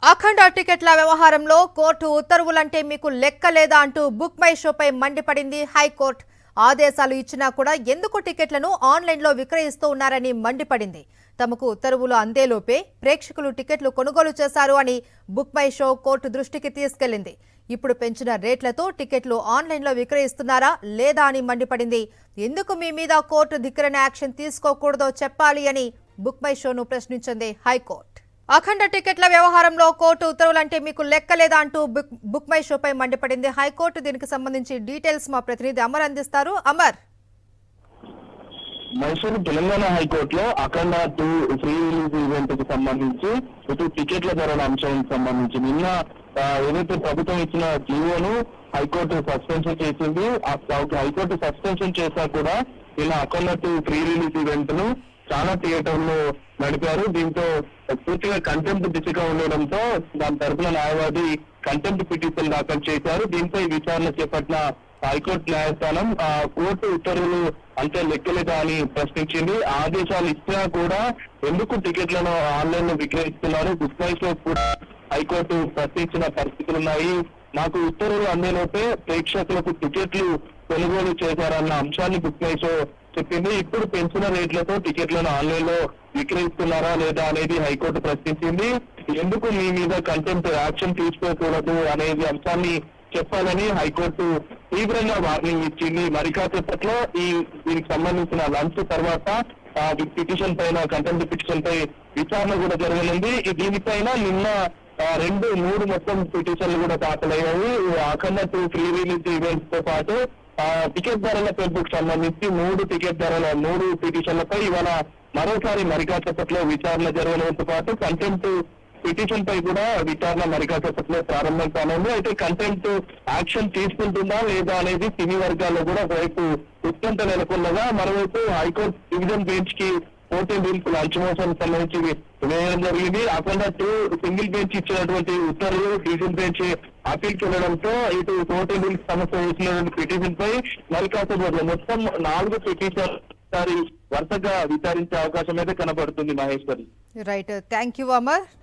అఖండ టికెట్ల వ్యవహారంలో కోర్టు ఉత్తర్వులంటే మీకు లెక్క లేదా అంటూ బుక్ మై షోపై మండిపడింది హైకోర్టు. ఆదేశాలు ఇచ్చినా కూడా ఎందుకు టికెట్లను ఆన్లైన్లో విక్రయిస్తూ ఉన్నారని మండిపడింది. తమకు ఉత్తర్వులు అందేలోపే ప్రేక్షకులు టికెట్లు కొనుగోలు చేశారు అని బుక్ మై షో కోర్టు దృష్టికి తీసుకెళ్లింది. ఇప్పుడు పెంచిన రేట్లతో టికెట్లు ఆన్లైన్లో విక్రయిస్తున్నారా లేదా అని మండిపడింది. ఎందుకు మీ మీద కోర్టు ధిక్కరణ యాక్షన్ తీసుకోకూడదో చెప్పాలి అని బుక్ మై షోను ప్రశ్నించింది హైకోర్టు. అఖండ టికెట్ల వ్యవహారంలో కోర్టు ఉత్తర్వులంటే మీకు లెక్క లేదా అంటూ బుక్ మై షోపై మండిపడింది హైకోర్టు. దీనికి సంబంధించి డీటెయిల్స్ మా ప్రతినిధి అమర్ అందిస్తారు. అమర్, మైసూరు తెలంగాణ హైకోర్టులో అఖండ 2 ఫ్రీ రిలీజ్ ఈవెంట్ కి సంబంధించి ఇటు టికెట్ల ధరల అంశానికి సంబంధించి నిన్న ఏదైతే ప్రభుత్వం ఇచ్చిన జీవోను హైకోర్టు సస్పెన్షన్ చేసింది. హైకోర్టు సస్పెన్షన్ చేశా కూడా ఇలా అఖండ 2 ఫ్రీ రిలీజ్ ఈవెంట్ ను చాలా థియేటర్లు నడిపారు. దీంతో పూర్తిగా కంటెంప్ట్ దిశగా ఉండడంతో దాని తరఫున న్యాయవాది కంటెంప్ట్ పిటిషన్ దాఖలు చేశారు. దీనిపై విచారణ చేపట్టిన హైకోర్టు న్యాయస్థానం కోర్టు ఉత్తర్వులు అంతే లెక్కలేదా అని ప్రశ్నించింది. ఆదేశాలు ఇచ్చినా కూడా ఎందుకు టికెట్లను ఆన్లైన్ లో విక్రయిస్తున్నారు, బుక్ మై షో కూడా హైకోర్టు ప్రశ్నించిన పరిస్థితులున్నాయి. మాకు ఉత్తర్వులు అందేలోపే ప్రేక్షకులకు టికెట్లు కొనుగోలు చేశారన్న అంశాన్ని బుక్ మై షో చెప్పింది. ఇప్పుడు పెంచిన రేట్లతో టికెట్లను ఆన్లైన్ లో విక్రయిస్తున్నారా లేదా అనేది హైకోర్టు ప్రశ్నించింది. ఎందుకు మీ మీద కంటెంప్ట్ యాక్షన్ తీసుకోకూడదు అనేది అంశాన్ని చెప్పాలని హైకోర్టు తీవ్రంగా వార్నింగ్ ఇచ్చింది. మరి కాసేపట్లో దీనికి సంబంధించిన లంచ్ తర్వాత పిటిషన్ పైన కంటెంప్ట్ పిటిషన్ పై విచారణ కూడా జరగనుంది. దీనిపైన నిన్న 2-3 మొత్తం పిటిషన్లు కూడా దాఖలయ్యాయి. అఖండ 2 ఫ్రీ రిలీజ్ ఈవెంట్స్ తో పాటు టికెట్ ధరల పెంపుకు సంబంధించి 3 పిటిషన్లపై ఇవాళ మరోసారి మరికాసేపట్లో విచారణ జరగడంతో పాటు కంటెంప్ట్ పిటిషన్ పై కూడా విచారణ మరికాసేపట్లో ప్రారంభం కానుంది. అయితే కంటెంప్ట్ యాక్షన్ తీసుకుంటుందా లేదా అనేది సినీ వర్గాల్లో కూడా ఒకవైపు ఉత్కంఠ నెలకొన్నగా, మరోవైపు హైకోర్టు డివిజన్ బెంచ్ కి 14 రూల్స్ లంచ్ మోషన్ సంబంధించి వేయడం జరిగింది. అఖండ 2 సింగిల్ బెంచ్ ఇచ్చినటువంటి ఉత్తర్వులు డివిజన్ బెంచ్ అప్పీల్కి వెళ్ళడంతో ఇటు 14 రూల్స్ సమస్య వేసినటువంటి పిటిషన్ పై మరికాసేపట్లో మొత్తం 4 పిటిషన్ వరుసగా విచారించే అవకాశం అయితే కనబడుతుంది. Maheshwari. Right, thank you Amar.